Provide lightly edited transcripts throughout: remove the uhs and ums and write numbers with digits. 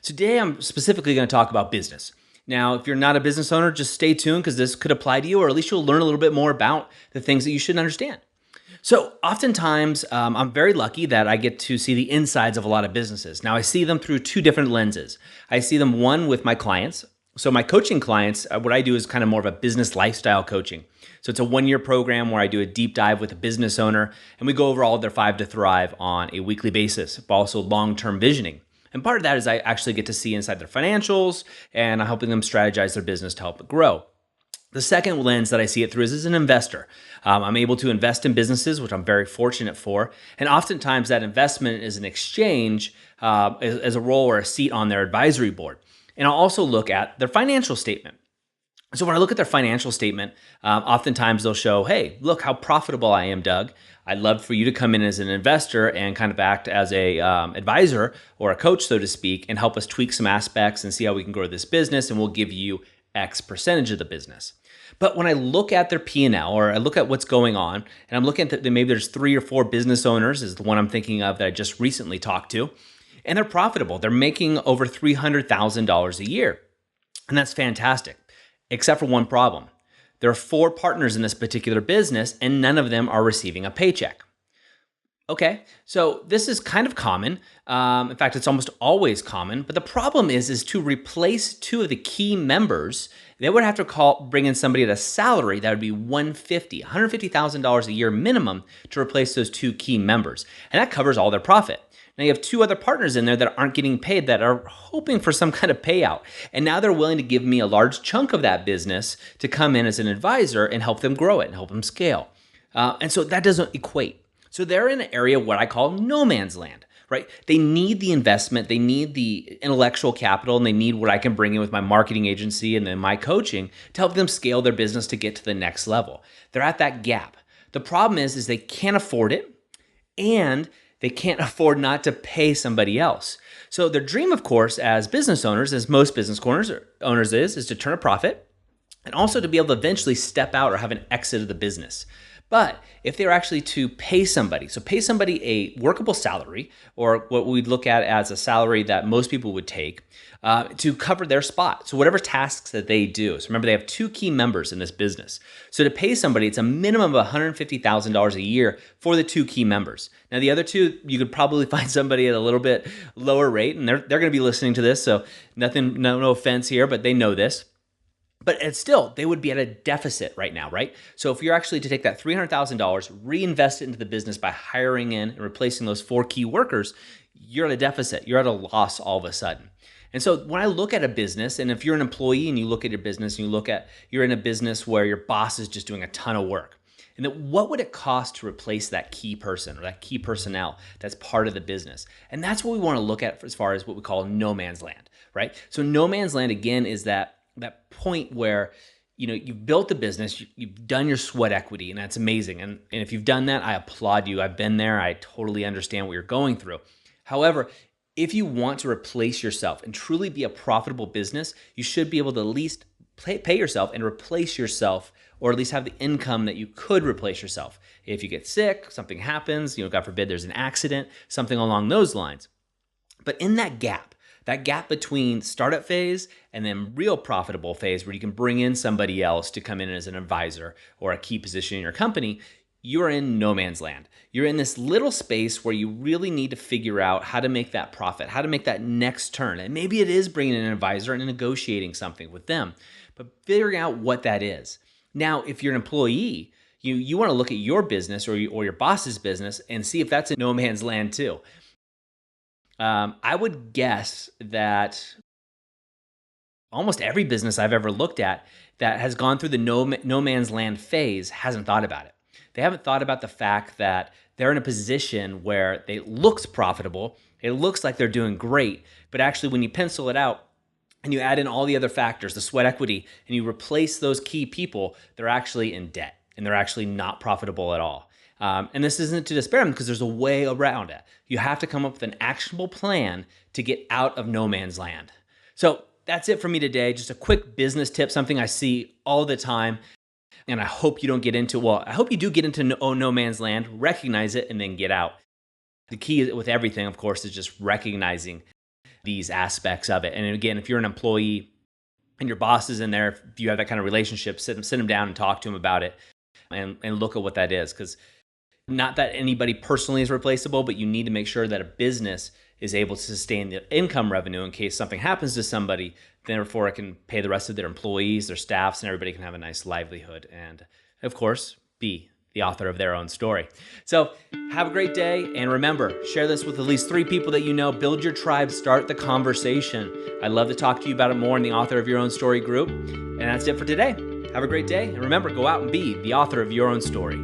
Today, I'm specifically going to talk about business. Now, if you're not a business owner, just stay tuned because this could apply to you, or at least you'll learn a little bit more about the things that you should understand. So, oftentimes, I'm very lucky that I get to see the insides of a lot of businesses. Now, I see them through two different lenses. I see them, one, with my clients. So, my coaching clients, what I do is kind of more of a business lifestyle coaching. So, it's a 1-year program where I do a deep dive with a business owner, and we go over all of their 5 to Thrive on a weekly basis, but also long-term visioning. And part of that is I actually get to see inside their financials, and I'm helping them strategize their business to help it grow. The second lens that I see it through is as an investor. I'm able to invest in businesses, which I'm very fortunate for. And oftentimes that investment is an exchange as a role or a seat on their advisory board. And I'll also look at their financial statement. So when I look at their financial statement, oftentimes they'll show, hey, look how profitable I am, Doug. I'd love for you to come in as an investor and kind of act as a advisor or a coach, so to speak, and help us tweak some aspects and see how we can grow this business, and we'll give you X percentage of the business. But when I look at their P&L, or I look at what's going on, and I'm looking at maybe there's 3 or 4 business owners is the one I'm thinking of that I just recently talked to, and they're profitable. They're making over $300,000 a year, and that's fantastic, except for one problem. There are 4 partners in this particular business, and none of them are receiving a paycheck. Okay, so this is kind of common. In fact, it's almost always common. But the problem is to replace 2 of the key members, they would have to bring in somebody at a salary that would be $150,000 a year minimum to replace those 2 key members, and that covers all their profit. Now you have 2 other partners in there that aren't getting paid, that are hoping for some kind of payout. And now they're willing to give me a large chunk of that business to come in as an advisor and help them grow it and help them scale. And so that doesn't equate. So they're in an area what I call no man's land, right? They need the investment, they need the intellectual capital, and they need what I can bring in with my marketing agency and then my coaching to help them scale their business to get to the next level. They're at that gap. The problem is they can't afford it, and they can't afford not to pay somebody else. So their dream, of course, as business owners, as most business owners is to turn a profit and also to be able to eventually step out or have an exit of the business. But if they were actually to pay somebody, so pay somebody a workable salary, or what we'd look at as a salary that most people would take, to cover their spot. So whatever tasks that they do. So remember, they have 2 key members in this business. So to pay somebody, it's a minimum of $150,000 a year for the 2 key members. Now the other 2, you could probably find somebody at a little bit lower rate, and they're going to be listening to this, so no offense here, but they know this. But it's still, they would be at a deficit right now, right? So if you're actually to take that $300,000, reinvest it into the business by hiring in and replacing those 4 key workers, you're at a deficit. You're at a loss all of a sudden. And so when I look at a business, and if you're an employee and you look at your business and you're in a business where your boss is just doing a ton of work, and then what would it cost to replace that key person or that key personnel that's part of the business? And that's what we want to look at as far as what we call no man's land, right? So no man's land, again, is that point where you've built the business, you've done your sweat equity, and that's amazing. And if you've done that, I applaud you. I've been there. I totally understand what you're going through. However, if you want to replace yourself and truly be a profitable business, you should be able to at least pay yourself and replace yourself, or at least have the income that you could replace yourself. If you get sick, something happens, God forbid there's an accident, something along those lines. But in that gap between startup phase and then real profitable phase, where you can bring in somebody else to come in as an advisor or a key position in your company, you're in no man's land. You're in this little space where you really need to figure out how to make that profit, how to make that next turn. And maybe it is bringing in an advisor and negotiating something with them, but figuring out what that is. Now, if you're an employee, you want to look at your business or your boss's business and see if that's in no man's land too. I would guess that almost every business I've ever looked at that has gone through the no man's land phase hasn't thought about it. They haven't thought about the fact that they're in a position where it looks profitable, it looks like they're doing great, but actually when you pencil it out and you add in all the other factors, the sweat equity, and you replace those key people, they're actually in debt and they're actually not profitable at all. And this isn't to despair them, because there's a way around it. You have to come up with an actionable plan to get out of no man's land. So that's it for me today. Just a quick business tip, something I see all the time. And I hope you don't get into, I hope you do get into no man's land, recognize it, and then get out. The key with everything, of course, is just recognizing these aspects of it. And again, if you're an employee and your boss is in there, if you have that kind of relationship, sit them down and talk to them about it and look at what that is. Because not that anybody personally is replaceable, but you need to make sure that a business is able to sustain the income revenue in case something happens to somebody. Therefore, it can pay the rest of their employees, their staffs, and everybody can have a nice livelihood. And of course, be the author of their own story. So have a great day. And remember, share this with at least 3 people that you know. Build your tribe, start the conversation. I'd love to talk to you about it more in the Author of Your Own Story group. And that's it for today. Have a great day. And remember, go out and be the author of your own story.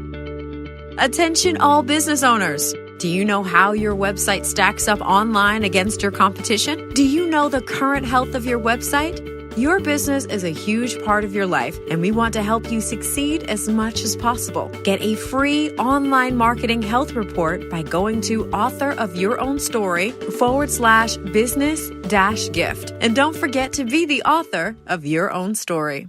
Attention all business owners. Do you know how your website stacks up online against your competition? Do you know the current health of your website? Your business is a huge part of your life, and we want to help you succeed as much as possible. Get a free online marketing health report by going to authorofyourownstory.com/business-gift. And don't forget to be the author of your own story.